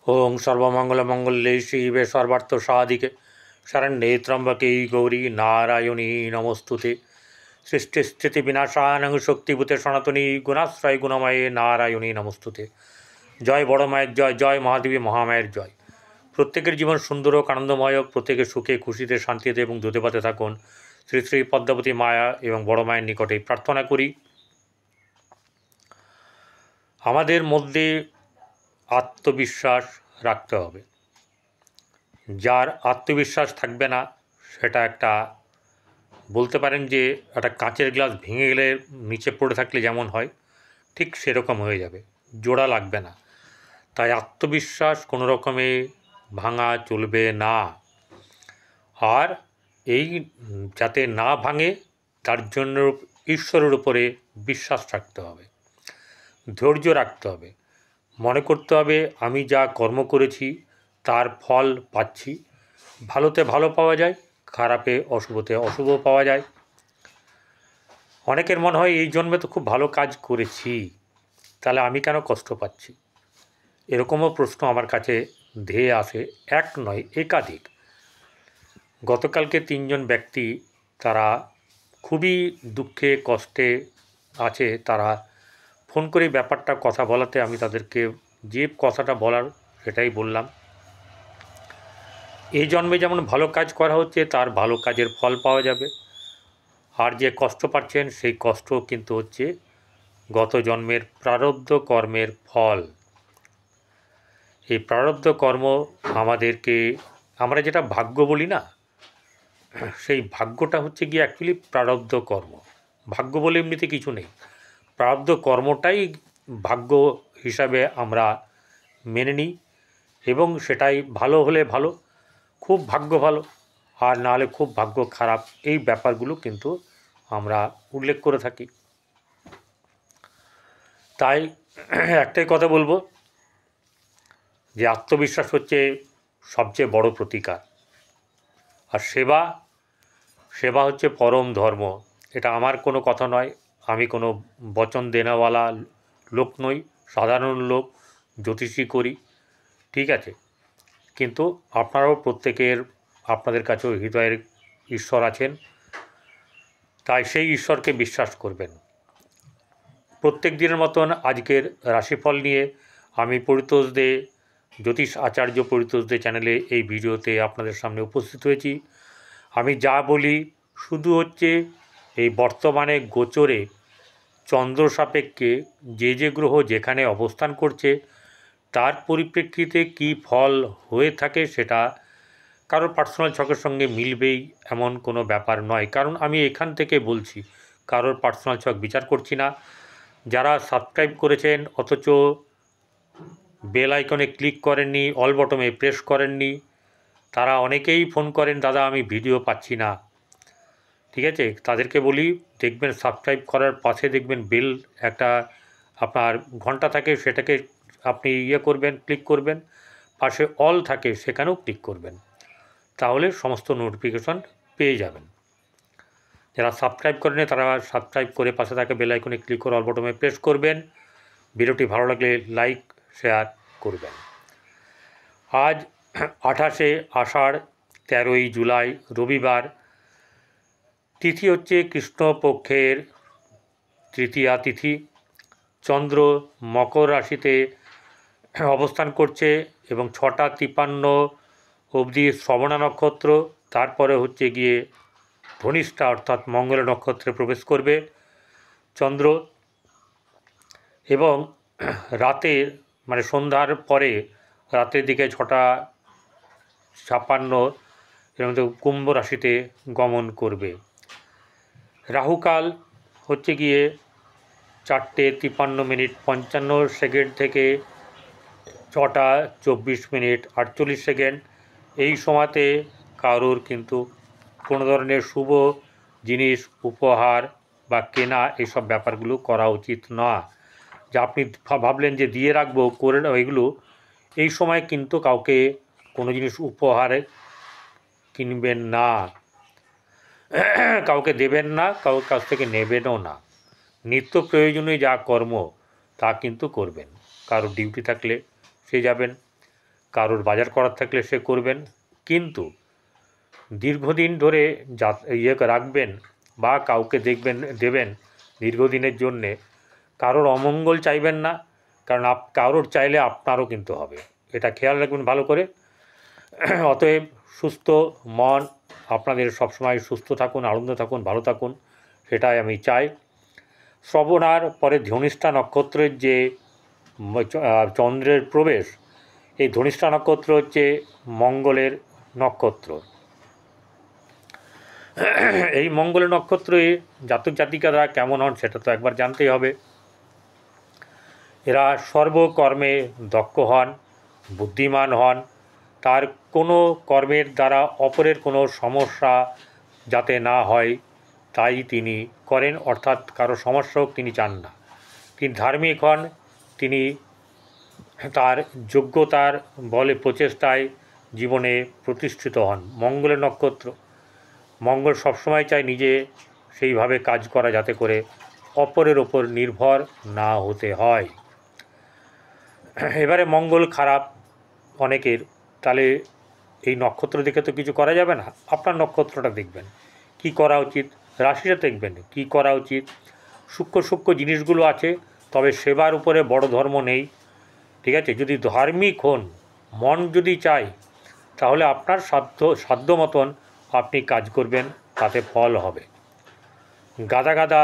ओं सर्वमंगलमंगल्ये शिवे सर्वार्थसाधिके शरण्ये त्र्यंबके गौरी नारायणी नमोस्तुते। सृष्टिस्थितिविनाशानं शक्तिभूते सनातनी गुणाश्रय गुणमये नारायणी नमोस्तुते। जय बड़ मायर जय, जय महादेवी महामायर जय। प्रत्येकेर जीवन सुंदर और आनंदमय, प्रत्येके सुखे खुशिते शांतिते एवं दूधे पाते थाकुन। श्री श्री पद्मावती माया एवं बड़ मायेर निकटे प्रार्थना करी आमादेर मध्य आत्मविश्वास राखते होबे। जार आत्मविश्वास थाकबे ना सेटा एकटा बोलते पारेन जे एक काँचेर ग्लास भेंगे गेले नीचे पड़े थाकले जेमन हय ठीक सेरकम हये जाबे, जोड़ा लागबे ना। ताई आत्मविश्वास कोनो रकमे भांगा चलबे ना। और एई जाते ना भांगे तार जन्य ईश्वरेर उपरे विश्वास राखते होबे, धैर्य राखते होबे, मने करते होबे आमी जा कर्म करेছি तार फल पाচ্ছি। भालोते भालो पाওয়া যায়, খারাপে অশুভতে অশুভ পাওয়া যায়। অনেকের মনে হয় এই জন্মে তো খুব ভালো কাজ করেছি, তাহলে আমি কেন কষ্ট পাচ্ছি? এরকমও প্রশ্ন আমার কাছে ধেয়ে আসে, এক নয় একাধিক। গতকালকে তিনজন ব্যক্তি তারা খুবই দুঃখে কষ্টে আছে, তারা ফোন করে ব্যাপারটা কথা বলাতে আমি তাদেরকে যে কথাটা বলার সেটাই বললাম। এই জন্মে যেমন ভালো কাজ করা হচ্ছে তার ভালো কাজের ফল পাওয়া যাবে, আর যে কষ্ট পাচ্ছেন সেই কষ্ট কিন্তু হচ্ছে গত জন্মের প্রারব্ধ কর্মের ফল। এই প্রারব্ধ কর্ম আমাদেরকে, আমরা যেটা ভাগ্য বলি না, সেই ভাগ্যটা হচ্ছে গিয়ে অ্যাকচুয়ালি প্রারব্ধ কর্ম। ভাগ্য বলে এমনিতে কিছু নেই, প্রারব্ধ কর্মটাই ভাগ্য হিসাবে আমরা মেনে নিই, এবং সেটাই ভালো হলে ভালো, খুব ভাগ্য ভালো, আর না হলে খুব ভাগ্য খারাপ। এই ব্যাপারগুলো কিন্তু আমরা উল্লেখ করে থাকি। তাই একটাই কথা বলবো যে আত্মবিশ্বাস হচ্ছে সবচেয়ে বড় প্রতিকার। আর সেবা, সেবা হচ্ছে পরম ধর্ম। এটা আমার কোনো কথা নয়, আমি কোনো বচন দেনাওয়ালা লোক নই, সাধারণ লোক, জ্যোতিষী করি, ঠিক আছে। কিন্তু আপনারাও প্রত্যেকের আপনাদের কাছেও হৃদয়ের ঈশ্বর আছেন, তাই সেই ঈশ্বরকে বিশ্বাস করবেন। প্রত্যেক দিনের মতন আজকের রাশিফল নিয়ে আমি পরিতোষ দে, জ্যোতিষ আচার্য পরিতোষ দে চ্যানেলে এই ভিডিওতে আপনাদের সামনে উপস্থিত হয়েছি। আমি যা বলি শুধু হচ্ছে এই বর্তমানে গোচরে চন্দ্র সাপেক্ষে যে যে গ্রহ যেখানে অবস্থান করছে তার পরিপ্রেক্ষিতে কি ফল হয়ে থাকে সেটা কারোর পার্সোনাল ছকের সঙ্গে মিলবেই এমন কোনো ব্যাপার নয়। কারণ আমি এখান থেকে বলছি, কারোর পার্সোনাল ছক বিচার করছি না। যারা সাবস্ক্রাইব করেছেন অথচ বেল আইকনে ক্লিক করেননি, অল বটমে প্রেস করেননি, তারা অনেকেই ফোন করেন, দাদা আমি ভিডিও পাচ্ছি না, ঠিক আছে। তাদেরকে বলি, দেখবেন সাবস্ক্রাইব করার পাশে দেখবেন বেল একটা আপনার ঘন্টা থাকে, সেটাকে আপনি করবেন, ক্লিক করবেন। পাশে অল থাকে, সেখানেও ক্লিক করবেন, তাহলে সমস্ত নোটিফিকেশন পেয়ে যাবেন। যারা সাবস্ক্রাইব করেন তারা সাবস্ক্রাইব করে পাশে থাকে বেল আইকনে ক্লিক করে অল বটমে প্রেস করবেন। ভিডিওটি ভালো লাগলে লাইক শেয়ার করবেন। আজ 28শে আষাঢ়, 13ই জুলাই রবিবার। তিথি হচ্ছে কৃষ্ণপক্ষের তৃতীয়া তিথি। চন্দ্র মকর রাশিতে অবস্থান করছে এবং 6টা 53 অবধি শ্রবণা নক্ষত্র, তারপরে হচ্ছে গিয়ে ধনিষ্ঠা অর্থাৎ মঙ্গল নক্ষত্রে প্রবেশ করবে চন্দ্র। এবং রাতে মানে সন্ধ্যার পরে রাতের দিকে 6টা 56 এর মধ্যে কুম্ভ রাশিতে গমন করবে। রাহুকাল হচ্ছে গিয়ে 4টে 53 মিনিট 55 সেকেন্ড থেকে 6টা 24 মিনিট 48 সেকেন্ড। এই সময়তে কারোর কিন্তু কোনো ধরনের শুভ জিনিস উপহার বা কেনা এইসব ব্যাপারগুলো করা উচিত না। যে আপনি ভাবলেন যে দিয়ে রাখবো করে এগুলো, এই সময় কিন্তু কাউকে কোনো জিনিস উপহারে কিনবেন না, কাউকে দেবেন না, কারোর কাছ থেকে নেবেনও না। নিত্য প্রয়োজনীয় যা কর্ম তা কিন্তু করবেন। কারো ডিউটি থাকলে সে যাবেন, কারোর বাজার করার থাকলে সে করবেন, কিন্তু দীর্ঘদিন ধরে রাখবেন বা কাউকে দেবেন দীর্ঘদিনের জন্যে, কারোর অমঙ্গল চাইবেন না, কারণ কারোর চাইলে আপনারও কিন্তু হবে, এটা খেয়াল রাখবেন ভালো করে। অতএব সুস্থ মন, আপনাদের সবসময় সুস্থ থাকুন, আনন্দ থাকুন, ভালো থাকুন, সেটাই আমি চাই। শ্রবণার পরে ধনিষ্ঠা নক্ষত্রের যে চন্দ্রের প্রবেশ, এই ধনিষ্ঠা নক্ষত্র হচ্ছে মঙ্গলের নক্ষত্র। এই মঙ্গলের নক্ষত্রে জাতক জাতিকারা কেমন হন সেটা তো একবার জানতেই হবে। এরা সর্বকর্মে দক্ষ হন, বুদ্ধিমান হন, তার কোনো কর্মের দ্বারা অপরের কোনো সমস্যা যাতে না হয় তাই তিনি করেন, অর্থাৎ কারো সমস্যা হোক তিনি চান না। তিনি ধার্মিক হন, তিনি তার যোগ্যতার বলে প্রচেষ্টায় জীবনে প্রতিষ্ঠিত হন। মঙ্গলের নক্ষত্র, মঙ্গল সবসময় চায় নিজে সেইভাবে কাজ করা যাতে করে অপরের ওপর নির্ভর না হতে হয়। এবারে মঙ্গল খারাপ অনেকের, তাহলে এই নক্ষত্র দেখে তো কিছু করা যাবে না, আপনার নক্ষত্রটা দেখবেন কি করা উচিত, রাশিটা দেখবেন কি করা উচিত। সূক্ষ্ম সূক্ষ্ম জিনিসগুলো আছে, তবে সেবার উপরে বড় ধর্ম নেই, ঠিক আছে। যদি ধার্মিক হন, মন যদি চায়, তাহলে আপনার সাধ্য মতন আপনি কাজ করবেন, তাতে ফল হবে। গাদা গাদা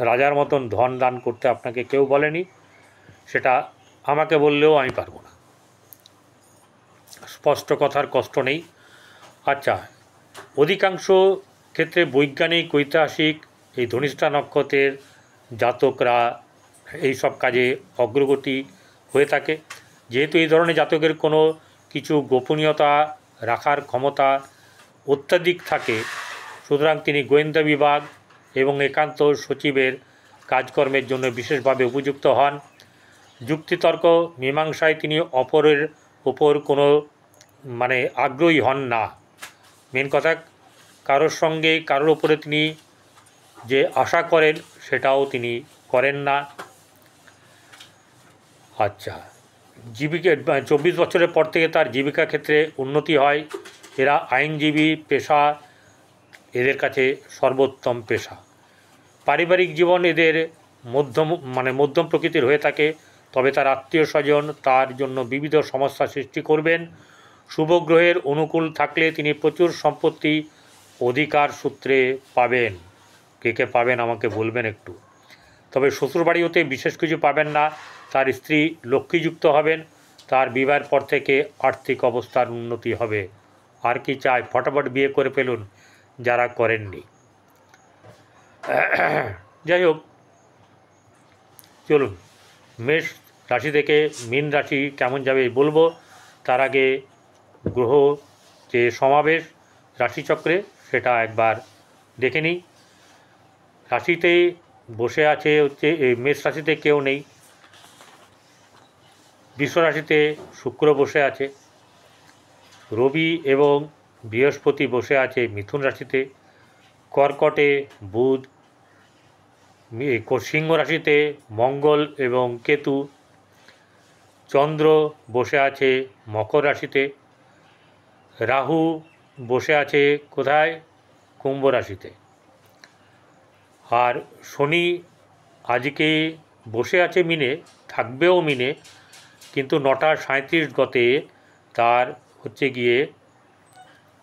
রাজার মতন ধন দান করতে আপনাকে কেউ বলেনি, সেটা আমাকে বললেও আমি পারবো না, স্পষ্ট কথার কষ্ট নেই। আচ্ছা, অধিকাংশ ক্ষেত্রে বৈজ্ঞানিক ঐতিহাসিক এই ধনিষ্ঠা নক্ষত্রের জাতকরা এই সব কাজে অগ্রগতি হয়ে থাকে। যেহেতু এই ধরনের জাতকের কোনো কিছু গোপনীয়তা রাখার ক্ষমতা অত্যাধিক থাকে, সুতরাং তিনি গোয়েন্দা বিভাগ এবং একান্ত সচিবের কাজকর্মের জন্য বিশেষভাবে উপযুক্ত হন। যুক্তিতর্ক মীমাংসায় তিনি অপরের ওপর কোনো আগ্রহী হন না। মেন কথা, কারোর সঙ্গে কারোর ওপরে তিনি যে আশা করেন সেটাও তিনি করেন না। আচ্ছা, জীবিকা 24 বছরের পর থেকে তার জীবিকা ক্ষেত্রে উন্নতি হয়। এরা আইনজীবী পেশা এদের কাছে সর্বোত্তম পেশা। পারিবারিক জীবন এদের মধ্যম প্রকৃতির হয়ে থাকে, তবে তার আত্মীয় স্বজন তার জন্য বিবিধ সমস্যা সৃষ্টি করবেন। শুভ গ্রহের অনুকূল থাকলে তিনি প্রচুর সম্পত্তি অধিকার সূত্রে পাবেন। কে কে পাবেন আমাকে বলবেন একটু। তবে শ্বশুরবাড়ি হতে বিশেষ কিছু পাবেন না। তার স্ত্রী লক্ষ্মীযুক্ত হবেন, তার বিবাহের পর থেকে আর্থিক অবস্থার উন্নতি হবে। আর কি চাই, ফটাফট বিয়ে করে ফেলুন যারা করেননি। যাই হোক, চলুন মেষ রাশি থেকে মীন রাশি কেমন যাবে বলবো। তার আগে গ্রহ যে সমাবেশ রাশিচক্রে সেটা একবার দেখে নিই। রাশিতে বসে আছে হচ্ছে মেষ রাশিতে কেউ নেই, বৃষ রাশিতে শুক্র বসে আছে, রবি এবং বৃহস্পতি বসে আছে মিথুন রাশিতে, কর্কটে বুধ, সিংহ রাশিতে মঙ্গল এবং কেতু, চন্দ্র বসে আছে মকর রাশিতে, রাহু বসে আছে কোথায়, কুম্ভ রাশিতে, আর শনি আজকে বসে আছে মিনে, থাকবেও মিনে, কিন্তু 9:37 গতে তার হচ্ছে গিয়ে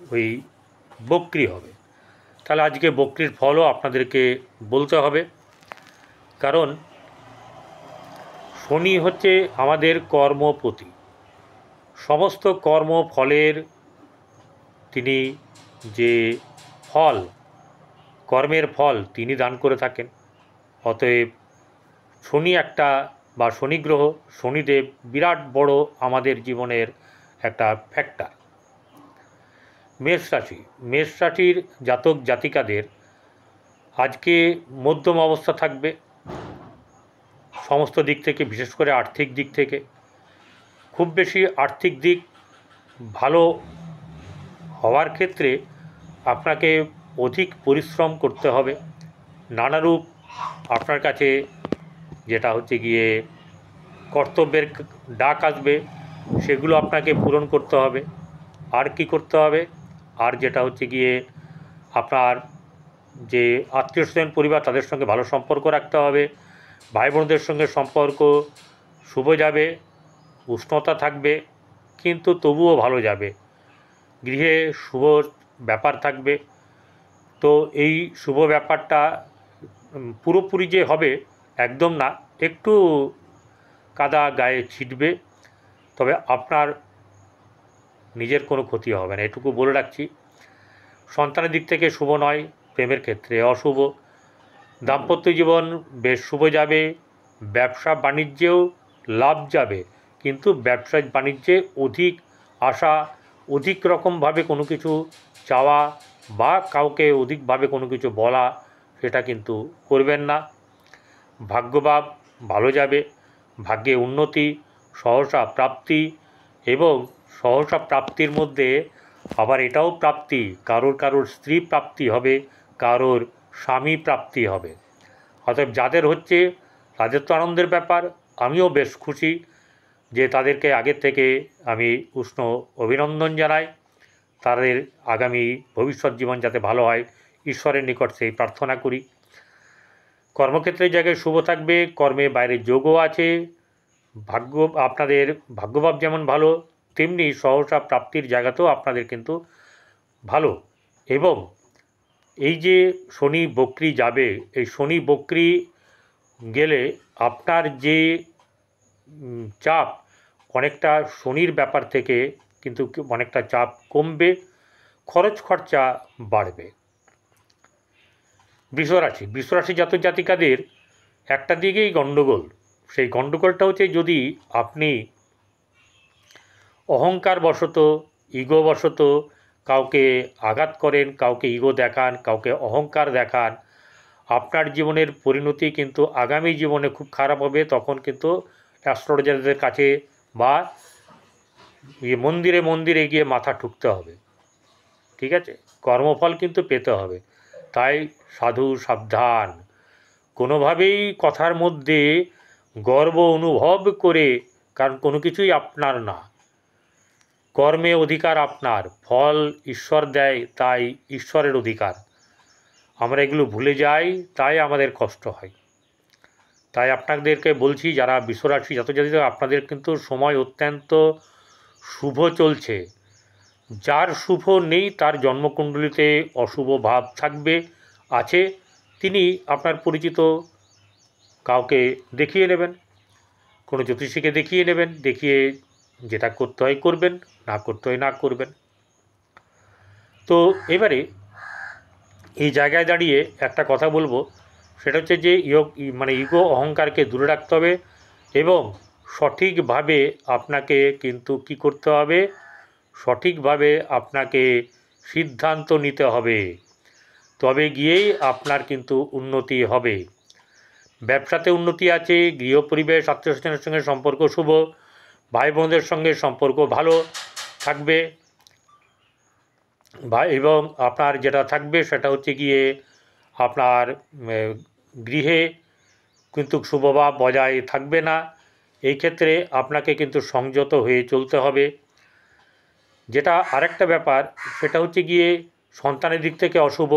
ওই বক্রি হবে। তাহলে আজকে বক্রির ফলও আপনাদেরকে বলতে হবে, কারণ শনি হচ্ছে আমাদের কর্মপতি। সমস্ত কর্মফলের তিনি যে ফল, কর্মের ফল তিনি দান করে থাকেন। অতএব শনি শনি গ্রহ, শনিদেব বিরাট বড় আমাদের জীবনের একটা ফ্যাক্টর। মেষ রাশির জাতক জাতিকাদের আজকে মধ্যম অবস্থা থাকবে সমস্ত দিক থেকে, বিশেষ করে আর্থিক দিক থেকে। খুব বেশি আর্থিক দিক ভালো হওয়ার ক্ষেত্রে আপনাকে অধিক পরিশ্রম করতে হবে। নানারূপ আপনার কাছে যেটা হচ্ছে গিয়ে কর্তব্যের ডাক আসবে, সেগুলো আপনাকে পূরণ করতে হবে। আর কি করতে হবে? আর যেটা হচ্ছে গিয়ে আপনার যে আত্মীয় স্বজন পরিবার তাদের সঙ্গে ভালো সম্পর্ক রাখতে হবে। ভাই বোনদের সঙ্গে সম্পর্ক শুভ যাবে, উষ্ণতা থাকবে, কিন্তু তবুও ভালো যাবে। গৃহে শুভ ব্যাপার থাকবে। তো এই শুভ ব্যাপারটা পুরোপুরি যে হবে একদম না, একটু কাদা গায়ে ছিটবে, তবে আপনার নিজের কোনো ক্ষতি হবে না, এটুকু বলে রাখছি। সন্তানের দিক থেকে শুভ নয়, প্রেমের ক্ষেত্রে অশুভ। দাম্পত্য জীবন বেশ শুভ যাবে, ব্যবসা বাণিজ্যেও লাভ যাবে, কিন্তু ব্যবসা বাণিজ্যে অধিক আশা, অধিক রকমভাবে কোনো কিছু চাওয়া বা কাউকে অধিকভাবে কোনো কিছু বলা, সেটা কিন্তু করবেন না। ভাগ্যভাব ভালো যাবে, ভাগ্যে উন্নতি, সহসা প্রাপ্তি, এবং সহসা প্রাপ্তির মধ্যে আবার এটাও প্রাপ্তি, কারোর স্ত্রী প্রাপ্তি হবে, কারোর স্বামী প্রাপ্তি হবে। অতএব যাদের হচ্ছে তাদের তো আনন্দের ব্যাপার। আমিও বেশ খুশি যে তাদেরকে আগের থেকে আমি উষ্ণ অভিনন্দন জানাই। তাদের আগামী ভবিষ্যৎ জীবন যাতে ভালো হয়, ঈশ্বরের নিকট সেই প্রার্থনা করি। কর্মক্ষেত্রের জায়গায় শুভ থাকবে, কর্মে বাইরে যোগও আছে। আপনাদের ভাগ্যভাব যেমন ভালো, তেমনি সহসা প্রাপ্তির জায়গাতেও আপনাদের কিন্তু ভালো। এবং এই যে শনি বক্রি যাবে, এই শনি বক্রি গেলে আপনার যে চাপ, অনেকটা শনির ব্যাপার থেকে কিন্তু অনেকটা চাপ কমবে, খরচ খরচা বাড়বে। বৃষরাশি জাতক জাতিকাদের একটা দিকেই গণ্ডগোল। সেই গণ্ডগোলটা হচ্ছে যদি আপনি অহংকার বশত, ইগো বশত কাউকে আঘাত করেন, কাউকে ইগো দেখান, কাউকে অহংকার দেখান, আপনার জীবনের পরিণতি কিন্তু আগামী জীবনে খুব খারাপ হবে। তখন কিন্তু অ্যাস্ট্রোলজারদের কাছে বা মন্দিরে মন্দিরে গিয়ে মাথা ঠুকতে হবে। ঠিক আছে? কর্মফল কিন্তু পেতে হবে। তাই সাধু সাবধান, কোনোভাবেই কথার মধ্যে গর্ব অনুভব করে, কারণ কোনো কিছুই আপনার না, কর্মে অধিকার আপনার, ফল ঈশ্বর দেয়, তাই ঈশ্বরের অধিকার। আমরা এগুলো ভুলে যাই, তাই আমাদের কষ্ট হয়। তাই আপনাদেরকে বলছি, যারা বৃষরাশি জাতক-জাতিকা, আপনাদের কিন্তু সময় অত্যন্ত শুভ চলছে। যার শুভ নেই তার জন্মকুণ্ডলিতে অশুভ ভাব থাকবে, আছে, তিনি আপনার পরিচিত কাউকে দেখিয়ে নেবেন, কোনো জ্যোতিষীকে দেখিয়ে নেবেন, দেখিয়ে যেটা করতে হয় করবেন, না করতে হয় না করবেন। তো এবারে এই জায়গায় দাঁড়িয়ে একটা কথা বলবো, সেটা হচ্ছে যে ইগো অহংকারকে দূরে রাখতে হবে, এবং সঠিকভাবে আপনাকে কিন্তু কী করতে হবে, সঠিকভাবে আপনাকে সিদ্ধান্ত নিতে হবে, তবে গিয়েই আপনার কিন্তু উন্নতি হবে। ব্যবসাতে উন্নতি আছে, গৃহ পরিবেশ, আত্মীয় স্বজনের সঙ্গে সম্পর্ক শুভ, ভাই বোনদের সঙ্গে সম্পর্ক ভালো থাকবে, এবং আপনার যেটা থাকবে সেটা হচ্ছে গিয়ে আপনার গৃহে কিন্তু শুভভাব বজায় থাকবে না। এই ক্ষেত্রে আপনাকে কিন্তু সংযত হয়ে চলতে হবে। যেটা আরেকটা ব্যাপার, সেটা হচ্ছে গিয়ে সন্তানের দিক থেকে অশুভ,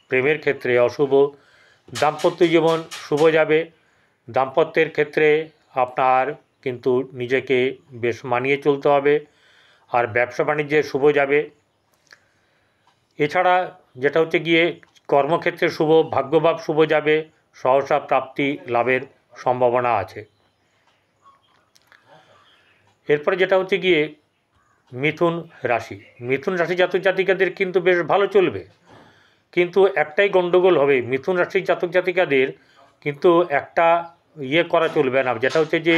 প্রেমের ক্ষেত্রে অশুভ। দাম্পত্য জীবন শুভ যাবে, দাম্পত্যের ক্ষেত্রে আপনার কিন্তু নিজেকে বেশ মানিয়ে চলতে হবে। আর ব্যবসা বাণিজ্যে শুভ যাবে। এছাড়া যেটা হচ্ছে গিয়ে কর্মক্ষেত্রে শুভ, ভাগ্যভাব শুভ যাবে, সহসা প্রাপ্তি লাভের সম্ভাবনা আছে। এরপরে যেটা হচ্ছে গিয়ে মিথুন রাশি জাতক জাতিকাদের কিন্তু বেশ ভালো চলবে, কিন্তু একটাই গণ্ডগোল হবে, মিথুন রাশির জাতক জাতিকাদের কিন্তু একটা করা চলবে না, যেটা হচ্ছে যে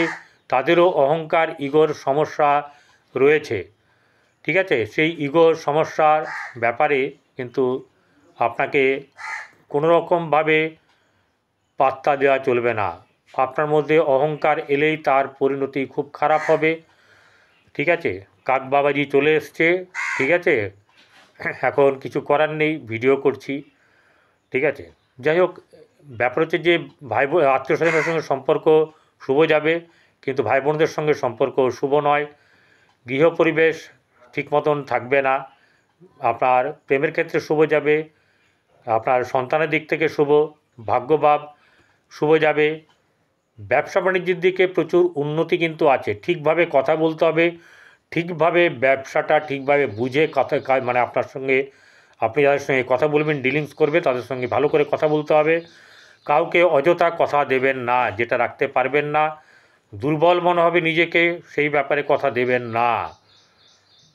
তাদেরও অহংকার, ইগোর সমস্যা রয়েছে। ঠিক আছে? সেই ইগোর সমস্যার ব্যাপারে কিন্তু আপনাকে কোনো রকমভাবে পাত্তা দেওয়া চলবে না। আপনার মধ্যে অহংকার এলেই তার পরিণতি খুব খারাপ হবে। ঠিক আছে? কাকবাবাজি চলে এসছে। ঠিক আছে? এখন কিছু করার নেই, ভিডিও করছি। ঠিক আছে? যাই হোক, ব্যাপার হচ্ছে যে আত্মীয় স্বজনের সঙ্গে সম্পর্ক শুভ যাবে, কিন্তু ভাই বোনদের সঙ্গে সম্পর্ক শুভ নয়। গৃহ পরিবেশ ঠিক মতন থাকবে না। আপনার প্রেমের ক্ষেত্রে শুভ যাবে, আপনার সন্তানের দিক থেকে শুভ, ভাগ্যভাব শুভ যাবে। ব্যবসা বাণিজ্যের দিকে প্রচুর উন্নতি কিন্তু আছে। ঠিকভাবে কথা বলতে হবে, ঠিকভাবে ব্যবসাটা ঠিকভাবে বুঝে কথা মানে আপনার সঙ্গে, আপনি যাদের সঙ্গে কথা বলবেন, ডিলিংস করবে, তাদের সঙ্গে ভালো করে কথা বলতে হবে। কাউকে অযথা কথা দেবেন না যেটা রাখতে পারবেন না। দুর্বল মনে হবে নিজেকে, সেই ব্যাপারে কথা দেবেন না।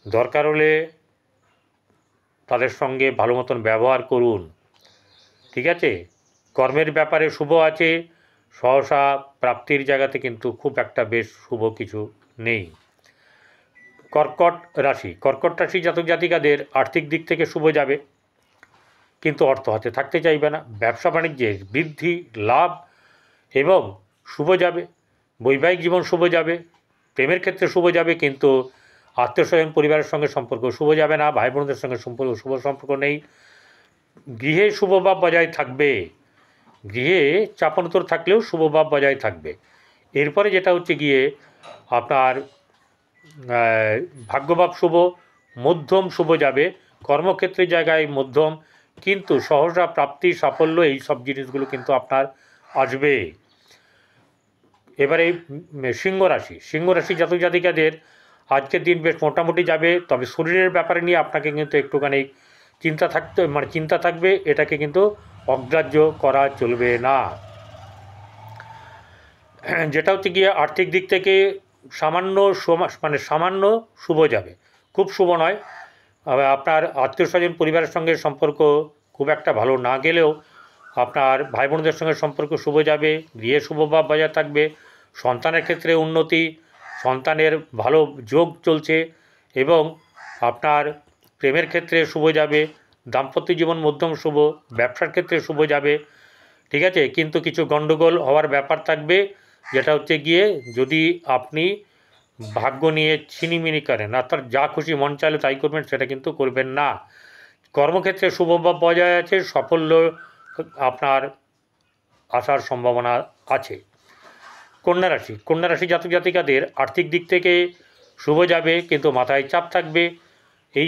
দরকার হলে তাদের সঙ্গে ভালো মতন ব্যবহার করুন, ঠিক আছে। কর্মের ব্যাপারে শুভ আছে, সহসা প্রাপ্তির জায়গাতে কিন্তু খুব একটা বেশ শুভ কিছু নেই। কর্কট রাশি জাতক জাতিকাদের আর্থিক দিক থেকে শুভ যাবে, কিন্তু অর্থ হাতে থাকতে চাইবে না। ব্যবসা বাণিজ্যের বৃদ্ধি, লাভ এবং শুভ যাবে। বৈবাহিক জীবন শুভ যাবে, প্রেমের ক্ষেত্রে শুভ যাবে, কিন্তু আত্মীয় স্বজন পরিবারের সঙ্গে সম্পর্ক শুভ যাবে না। ভাই বোনদের সঙ্গে শুভ সম্পর্ক নেই। গৃহে শুভভাব বজায় থাকবে, গৃহে চাপানোতর থাকলেও শুভভাব বজায় থাকবে। এরপরে যেটা হচ্ছে গিয়ে আপনার ভাগ্যভাব শুভ, মধ্যম শুভ যাবে। কর্মক্ষেত্রের জায়গায় মধ্যম, কিন্তু সহসা প্রাপ্তি, সাফল্য, এই সব জিনিসগুলো কিন্তু আপনার আসবে। এবারে সিংহ রাশি জাতক জাতিকাদের আজকের দিন বেশ মোটামুটি যাবে, তবে শরীরের ব্যাপারে নিয়ে আপনাকে কিন্তু একটুখানি চিন্তা থাকবে, এটাকে কিন্তু অগ্রাহ্য করা চলবে না। যেটা হচ্ছে গিয়ে আর্থিক দিক থেকে সামান্য শুভ যাবে, খুব শুভ নয়। আপনার আত্মীয় স্বজন পরিবারের সঙ্গে সম্পর্ক খুব একটা ভালো না গেলেও আপনার ভাই বোনদের সঙ্গে সম্পর্ক শুভ যাবে, গৃহে শুভভাব বজায় থাকবে। সন্তানের ক্ষেত্রে উন্নতি, সন্তানের ভালো যোগ চলছে, এবং আপনার প্রেমের ক্ষেত্রে শুভ যাবে, দাম্পত্য জীবন মধ্যম শুভ, ব্যবসার ক্ষেত্রে শুভ যাবে, ঠিক আছে। কিন্তু কিছু গণ্ডগোল হওয়ার ব্যাপার থাকবে, যেটা হচ্ছে গিয়ে যদি আপনি ভাগ্য নিয়ে ছিনিমিনি করেন, অর্থাৎ যা খুশি মন চাইলে তাই করবেন, সেটা কিন্তু করবেন না। কর্মক্ষেত্রে শুভভাব বজায় আছে, সাফল্য আপনার আসার সম্ভাবনা আছে। কন্যা রাশি জাতক জাতিকাদের আর্থিক দিক থেকে শুভ যাবে, কিন্তু মাথায় চাপ থাকবে। এই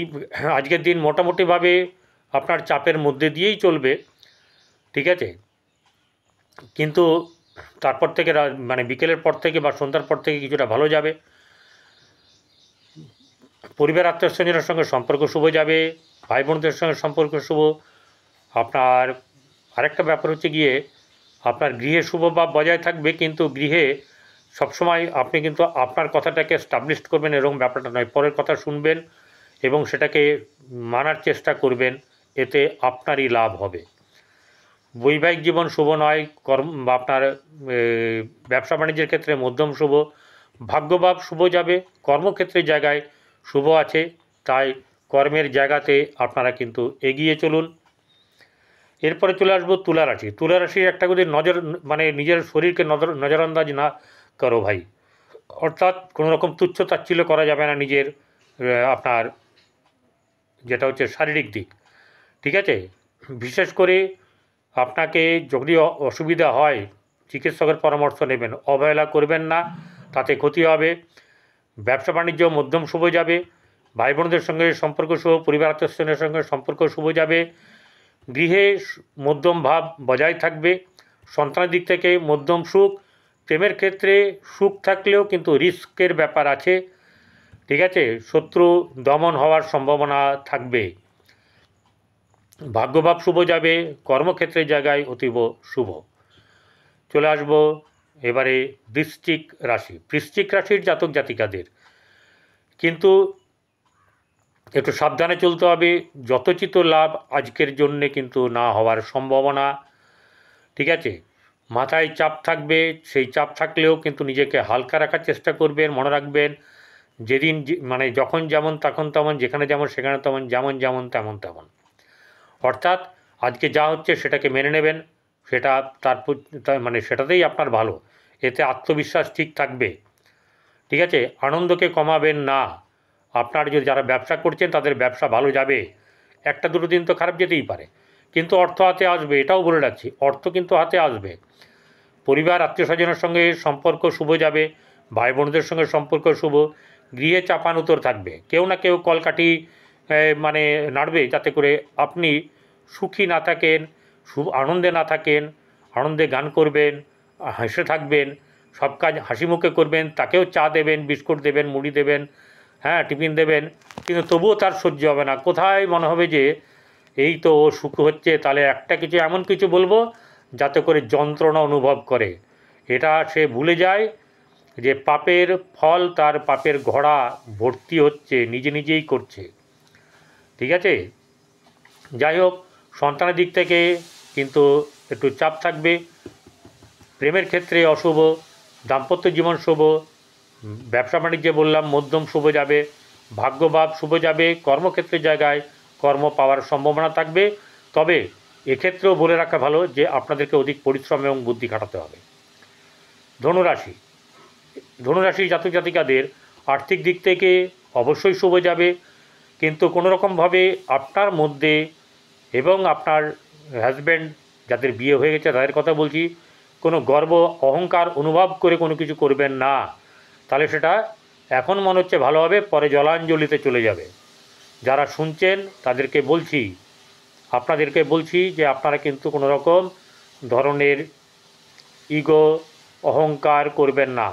আজকের দিন মোটামুটিভাবে আপনার চাপের মধ্যে দিয়েই চলবে, ঠিক আছে। কিন্তু তারপর থেকে বিকেলের পর থেকে বা সন্ধ্যার পর থেকে কিছুটা ভালো যাবে। পরিবার আত্মীয় স্বজনের সঙ্গে সম্পর্ক শুভ যাবে, ভাই বোনদের সঙ্গে সম্পর্ক শুভ। আপনার আরেকটা ব্যাপার হচ্ছে গিয়ে আপনার গৃহে শুভভাব বজায় থাকবে, কিন্তু গৃহে সবসময় আপনি কিন্তু আপনার কথাটাকে এস্টাবলিশ করবেন, এরকম ব্যাপারটা নয়, পরের কথা শুনবেন এবং সেটাকে মানার চেষ্টা করবেন, এতে আপনারই লাভ হবে। বৈবাহিক জীবন শুভ নয়, আপনার ব্যবসা বাণিজ্যের ক্ষেত্রে মধ্যম শুভ, ভাগ্যভাব শুভ যাবে, কর্মক্ষেত্রের জায়গায় শুভ আছে, তাই কর্মের জায়গাতে আপনারা কিন্তু এগিয়ে চলুন। এরপরে চলে আসবো তুলা রাশির একটা যদি নিজের শরীরকে নজরআন্দাজ না করো ভাই, অর্থাৎ কোনো রকম তুচ্ছ তাচ্ছিল্য করা যাবে না নিজের আপনার যেটা হচ্ছে শারীরিক দিক, ঠিক আছে। বিশেষ করে আপনাকে যদি অসুবিধা হয় চিকিৎসকের পরামর্শ নেবেন, অবহেলা করবেন না, তাতে ক্ষতি হবে। ব্যবসা বাণিজ্য মধ্যম শুভ যাবে, ভাই বোনদের সঙ্গে সম্পর্ক শুভ, পরিবার আত্মীয়স্বজনের সঙ্গে সম্পর্ক শুভ যাবে, গৃহে মধ্যম ভাব বজায় থাকবে, সন্তানের দিক থেকে মধ্যম সুখ, প্রেমের ক্ষেত্রে সুখ থাকলেও কিন্তু রিস্কের ব্যাপার আছে, ঠিক আছে, শত্রু দমন হওয়ার সম্ভাবনা থাকবে। ভাগ্যভাব শুভ যাবে, কর্মক্ষেত্রের জায়গায় অতীব শুভ। চলে আসব এবারে বৃশ্চিক রাশির জাতক জাতিকাদের কিন্তু একটু সাবধানে চলতে হবে। যথোচিত লাভ আজকের জন্যে কিন্তু না হওয়ার সম্ভাবনা, ঠিক আছে। মাথায় চাপ থাকবে, সেই চাপ থাকলেও কিন্তু নিজেকে হালকা রাখার চেষ্টা করবেন। মনে রাখবেন, যেদিন যখন যেমন তখন তেমন, যেখানে যেমন সেখানে তেমন, যেমন তেমন তেমন, অর্থাৎ আজকে যা হচ্ছে সেটাকে মেনে নেবেন, সেটা সেটাতেই আপনার ভালো, এতে আত্মবিশ্বাস ঠিক থাকবে, ঠিক আছে। আনন্দকে কমাবেন না। আপনার যদি যারা ব্যবসা করছেন তাদের ব্যবসা ভালো যাবে, একটা দুটো দিন তো খারাপ যেতেই পারে, কিন্তু অর্থ হাতে আসবে, এটাও বলে রাখছি, অর্থ কিন্তু হাতে আসবে। পরিবার আত্মীয় স্বজনের সঙ্গে সম্পর্ক শুভ যাবে, ভাই বোনদের সঙ্গে সম্পর্ক শুভ, গৃহে চাপানুতর থাকবে, কেউ না কেউ কলকাঠি মানে নাড়বে, যাতে করে আপনি সুখী না থাকেন, আনন্দে না থাকেন। আনন্দে গান করবেন, হেসে থাকবেন, সব কাজ হাসি মুখে করবেন, তাকেও চা দেবেন, বিস্কুট দেবেন, মুড়ি দেবেন, হ্যাঁ টিফিন দেবেন, কিন্তু তবুও তার সহ্য হবে না। কোথায় মনে হবে যে এই তো ও সুখ হচ্ছে, তাহলে একটা কিছু এমন কিছু বলবো যাতে করে যন্ত্রণা অনুভব করে। এটা সে ভুলে যায় যে পাপের ফল, তার পাপের ঘোড়া ভর্তি হচ্ছে, নিজে নিজেই করছে। ঠিক আছে, যাই হোক, সন্তানের দিক থেকে কিন্তু একটু চাপ থাকবে। প্রেমের ক্ষেত্রে অশুভ, দাম্পত্য জীবন শুভ, ব্যবসা বাণিজ্যে বললাম মধ্যম শুভ যাবে, ভাগ্যভাব শুভ যাবে, কর্মক্ষেত্রের জায়গায় কর্ম পাওয়ার সম্ভাবনা থাকবে। তবে এক্ষেত্রেও বলে রাখা ভালো যে আপনাদেরকে অধিক পরিশ্রম এবং বুদ্ধি খাটাতে হবে। ধনুরাশি, ধনুরাশি জাতক জাতিকাদের আর্থিক দিক থেকে অবশ্যই শুভ যাবে, কিন্তু কোনো রকমভাবে আপনার মধ্যে এবং আপনার হাজব্যান্ড যাদের বিয়ে হয়ে গেছে তাদের কথা বলছি, কোনো গর্ব অহংকার অনুভব করে কোনো কিছু করবেন না, তাহলে সেটা এখন মনে হচ্ছে ভালো হবে, পরে জলাঞ্জলিতে চলে যাবে। যারা শুনছেন তাদেরকে বলছি, আপনাদেরকে বলছি যে আপনারা কিন্তু কোনো রকম ধরনের ইগো অহংকার করবেন না।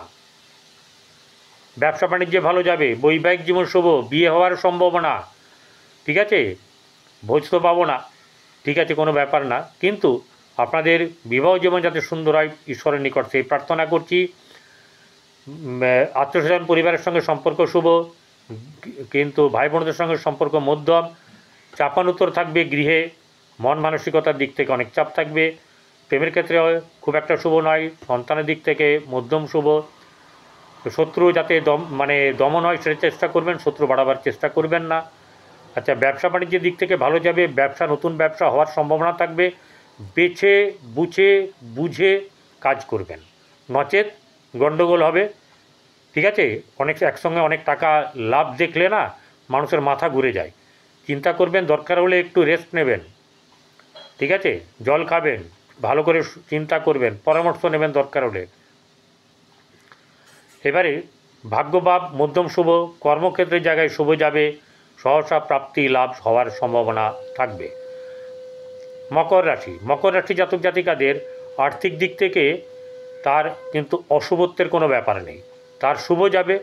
ব্যবসা বাণিজ্যে ভালো যাবে, বৈবাহিক জীবন শুভ, বিয়ে হওয়ার সম্ভাবনা। ঠিক আছে, ভোজ তো পাবো না, ঠিক আছে, কোনো ব্যাপার না, কিন্তু আপনাদের বিবাহ জীবন যাতে সুন্দর হয় ঈশ্বরের নিকট সেই প্রার্থনা করছি। আত্মীয়স্বজন পরিবারের সঙ্গে সম্পর্ক শুভ, কিন্তু ভাই বোনদের সঙ্গে সম্পর্ক মধ্যম, চাপানুতর থাকবে গৃহে, মন মানসিকতার দিক থেকে অনেক চাপ থাকবে। প্রেমের ক্ষেত্রে খুব একটা শুভ নয়, সন্তানের দিক থেকে মধ্যম শুভ। শত্রু যাতে দমন হয় সেটা চেষ্টা করবেন, শত্রু বাড়াবার চেষ্টা করবেন না। আচ্ছা, ব্যবসা বাণিজ্যের দিক থেকে ভালো যাবে, ব্যবসা নতুন ব্যবসা হওয়ার সম্ভাবনা থাকবে, বেছে বুঝে কাজ করবেন, নচেত গণ্ডগোল হবে। ঠিক আছে, একসঙ্গে অনেক টাকা লাভ দেখলে না মানুষের মাথা ঘুরে যায়। চিন্তা করবেন, দরকার হলে একটু রেস্ট নেবেন, ঠিক আছে, জল খাবেন, ভালো করে চিন্তা করবেন, পরামর্শ নেবেন দরকার হলে। এবারে ভাগ্যভাব মধ্যম শুভ, কর্মক্ষেত্রের জায়গায় শুভ যাবে, সহসা প্রাপ্তি লাভ হওয়ার সম্ভাবনা থাকবে। মকর রাশি জাতক জাতিকাদের আর্থিক দিক থেকে তার কিন্তু অশুভত্বের কোনো ব্যাপার নেই, তার শুভ যাবে,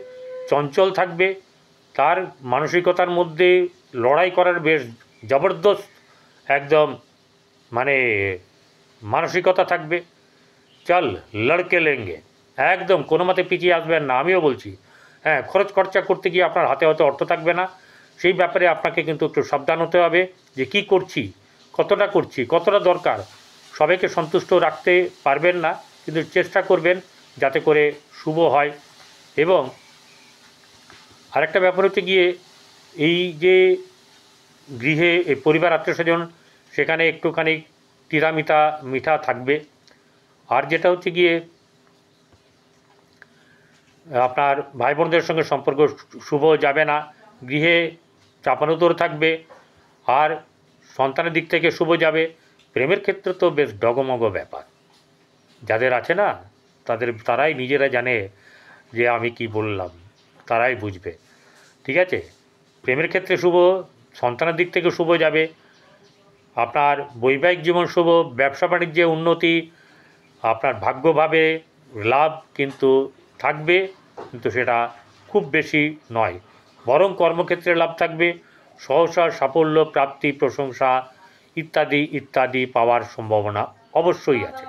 চঞ্চল থাকবে, তার মানসিকতার মধ্যে লড়াই করার বেশ জবরদস্ত একদম মানসিকতা থাকবে। চল লড়কে লেঙ্গে, একদম কোনো মতে পিছিয়ে আসবেন না, আমিও বলছি। হ্যাঁ, খরচ খরচা করতে গিয়ে আপনার হাতে হয়তো অর্থ থাকবে না, সেই ব্যাপারে আপনাকে কিন্তু একটু সাবধান হতে হবে যে কী করছি, কতটা করছি, কতটা দরকার। সবাইকে সন্তুষ্ট রাখতে পারবেন না, কিন্তু চেষ্টা করবেন যাতে করে শুভ হয়। এবং আরেকটা ব্যাপার হচ্ছে গিয়ে এই যে গৃহে পরিবার আত্মীয়স্বজন, সেখানে একটুখানি মিঠা থাকবে। আর যেটা হচ্ছে গিয়ে আপনার ভাই বোনদের সঙ্গে সম্পর্ক শুভ যাবে না, গৃহে চাপানুতর থাকবে। আর সন্তানের দিক থেকে শুভ যাবে। প্রেমের ক্ষেত্রে তো বেশ ডগমগ ব্যাপার, যাদের আছে না তারাই নিজেরা জানে যে আমি কি বললাম, তারাই বুঝবে। ঠিক আছে, প্রেমের ক্ষেত্রে শুভ, সন্তানের দিক থেকে শুভ যাবে, আপনার বৈবাহিক জীবন শুভ, ব্যবসা বাণিজ্যে উন্নতি, আপনার ভাগ্যভাবে লাভ কিন্তু থাকবে, কিন্তু সেটা খুব বেশি নয়, বরং কর্মক্ষেত্রে লাভ থাকবে, সহসা সাফল্য প্রাপ্তি, প্রশংসা ইত্যাদি ইত্যাদি পাওয়ার সম্ভাবনা অবশ্যই আছে।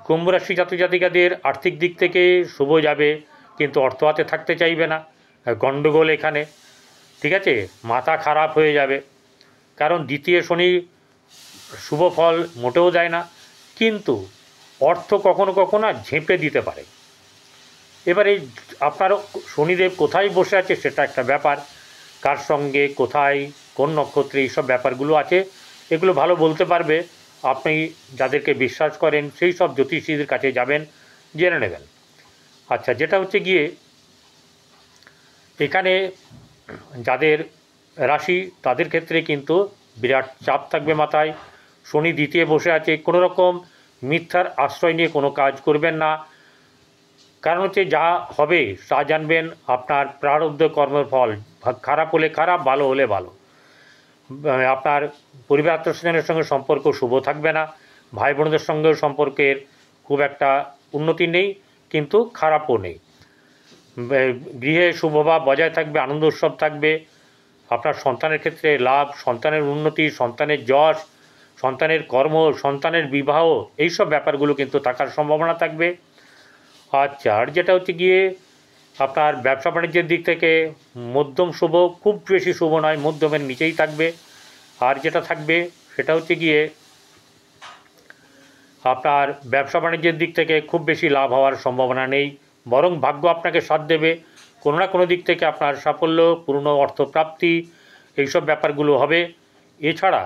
কুম্ভ রাশি জাতক জাতিকাদের আর্থিক দিক থেকে শুভ যাবে, কিন্তু অর্থ হাতে থাকতে চাইবে না, গণ্ডগোল এখানে। ঠিক আছে, মাথা খারাপ হয়ে যাবে, কারণ দ্বিতীয় শনি শুভ ফল মোটেও দেয় না, কিন্তু অর্থ কখনো কখনো ঝেঁপে দিতে পারে। এবারে আপনার শনিদেব কোথায় বসে আছে সেটা একটা ব্যাপার, কার সঙ্গে কোথায় কোন নক্ষত্রে এইসব ব্যাপারগুলো আছে, এগুলো ভালো বলতে পারবে। আপনি যাদেরকে বিশ্বাস করেন সেই সব জ্যোতিষীদের কাছে যাবেন, জেনে নেবেন। আচ্ছা, যেটা হচ্ছে গিয়ে এখানে যাদের রাশি তাদের ক্ষেত্রে কিন্তু বিরাট চাপ থাকবে মাথায়, শনি দ্বিতীয় বসে আছে, কোনো রকম মিথ্যার আশ্রয় নিয়ে কোনো কাজ করবেন না, কারণ হচ্ছে যা হবে তা জানবেন আপনার প্রারব্ধ কর্মের ফল। খারাপ হলে খারাপ, ভালো হলে ভালো। আপনার পরিবার আত্মীয়স্বজনের সঙ্গে সম্পর্ক শুভ থাকবে না, ভাই বোনদের সঙ্গেও সম্পর্কের খুব একটা উন্নতি নেই, কিন্তু খারাপও নেই। গৃহে শুভভাব বজায় থাকবে, আনন্দ উৎসব থাকবে। আপনার সন্তানের ক্ষেত্রে লাভ, সন্তানের উন্নতি, সন্তানের যশ, সন্তানের কর্ম, সন্তানের বিবাহ, এইসব ব্যাপারগুলো কিন্তু থাকার সম্ভাবনা থাকবে। আচ্ছা, আর যেটা হচ্ছে গিয়ে আপনার ব্যবসা বাণিজ্যের দিক থেকে মধ্যম শুভ, খুব বেশি শুভ নয়, মধ্যমের নিচেই থাকবে। আর যেটা থাকবে সেটা হচ্ছে গিয়ে আপনার ব্যবসা বাণিজ্যের দিক থেকে খুব বেশি লাভ হওয়ার সম্ভাবনা নেই, বরং ভাগ্য আপনাকে সাথ দেবে। কোনো না কোনো দিক থেকে আপনার সাফল্য, পূর্ণ অর্থপ্রাপ্তি, এইসব ব্যাপারগুলো হবে। এছাড়া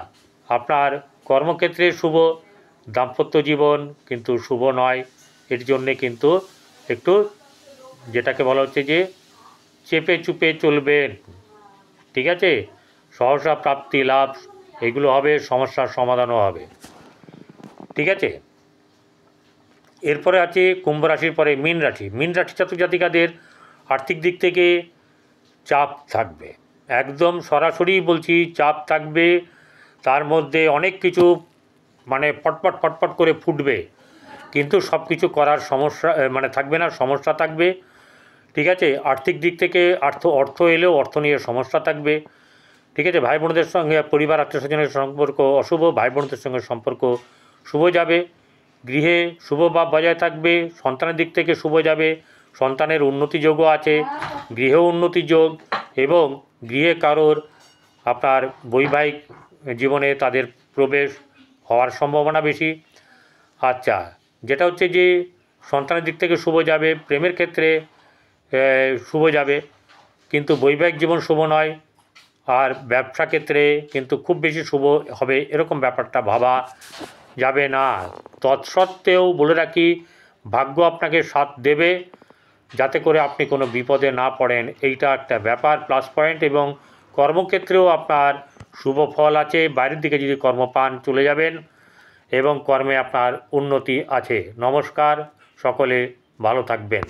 আপনার কর্মক্ষেত্রে শুভ, দাম্পত্য জীবন কিন্তু শুভ নয়। এর জন্যে কিন্তু একটু যেটাকে বলা হচ্ছে যে চেপে চুপে চলবেন, ঠিক আছে? সহসা প্রাপ্তি লাভ এগুলো হবে, সমস্যার সমাধানও হবে, ঠিক আছে? এরপরে আছে কুম্ভ রাশির পরে মীন রাশি। মীন রাশি জাতক জাতিকাদের আর্থিক দিক থেকে চাপ থাকবে, একদম সরাসরি বলছি, চাপ থাকবে। তার মধ্যে অনেক কিছু মানে ফটফট ফটফট করে ফুটবে, কিন্তু সব কিছু করার সমস্যা মানে থাকবে না, সমস্যা থাকবে, ঠিক আছে? আর্থিক দিক থেকে অর্থ এলেও অর্থ নিয়ে সমস্যা থাকবে, ঠিক আছে? ভাই বোনদের সঙ্গে পরিবার আত্মীয়স্বজনের সম্পর্ক অশুভ, ভাই বোনদের সঙ্গে সম্পর্ক শুভ যাবে। গৃহে শুভ ভাব বজায় থাকবে, সন্তানের দিক থেকে শুভ যাবে, সন্তানের উন্নতি যোগও আছে, গৃহ উন্নতি যোগ, এবং গৃহে কারোর আপনার বৈবাহিক জীবনে তাদের প্রবেশ হওয়ার সম্ভাবনা বেশি। আচ্ছা, যেটা হচ্ছে যে সন্তানের দিক থেকে শুভ যাবে, প্রেমের ক্ষেত্রে শুভ যাবে, কিন্তু বৈবাহিক জীবন শুভ নয়। আর ব্যবসা ক্ষেত্রে কিন্তু খুব বেশি শুভ হবে এরকম ব্যাপারটা ভাবা যাবে না। তৎসত্ত্বেও বলে রাখি, ভাগ্য আপনাকে সাথ দেবে যাতে করে আপনি কোনো বিপদে না পড়েন, এইটা একটা ব্যাপার প্লাস পয়েন্ট। এবং কর্মক্ষেত্রেও আপনার শুভ ফল আছে, বাইরের দিকে যদি কর্ম পান চলে যাবেন, এবং কর্মে আপনার উন্নতি আছে। নমস্কার, সকলে ভালো থাকবেন।